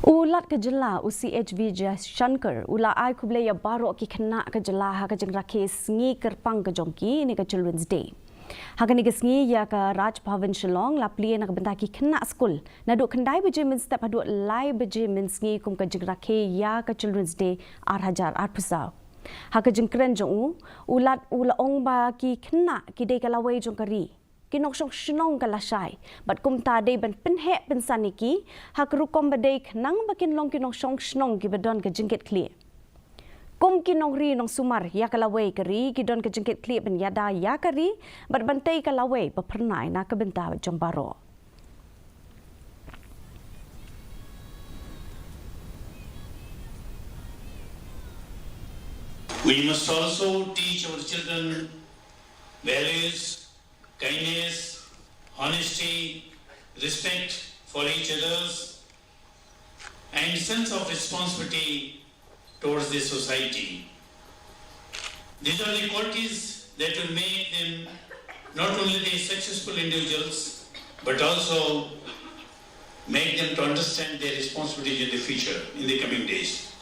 Ulat kejela UCHV Shankar ula ai kuble ya baro ki Khynnah kejela ha kejeng Rakhe Sngi Kyrpang kejongki ni ke Children's Day. Hagan ni Sngi ya ka Bhavan Shillong la plie nak benta ki Khynnah school na duk kendai beje min step adu lai beje min Sngi kum kejeng Rakhe ya ka Children's Day 8,000 pusau. Ha kejeng kren jong ulat ula ong ba ki Khynnah ki de kalawai jong kari. Kinok syong shnong kalasay, bat kum tade ban penhe pensaniki, hak rukom badai kenang bakin long kinok syong shnong ki badon ke jengket kli. Kum kinong ri nong sumar ya kalawai kari, kidon ke jengket kli ben yada ya kari, bat bantai kalawai bapernai na kebenta jong baro. We must also teach our children values, kindness, honesty, respect for each others, and sense of responsibility towards the society. These are the qualities that will make them not only the successful individuals, but also make them to understand their responsibilities in the future, in the coming days.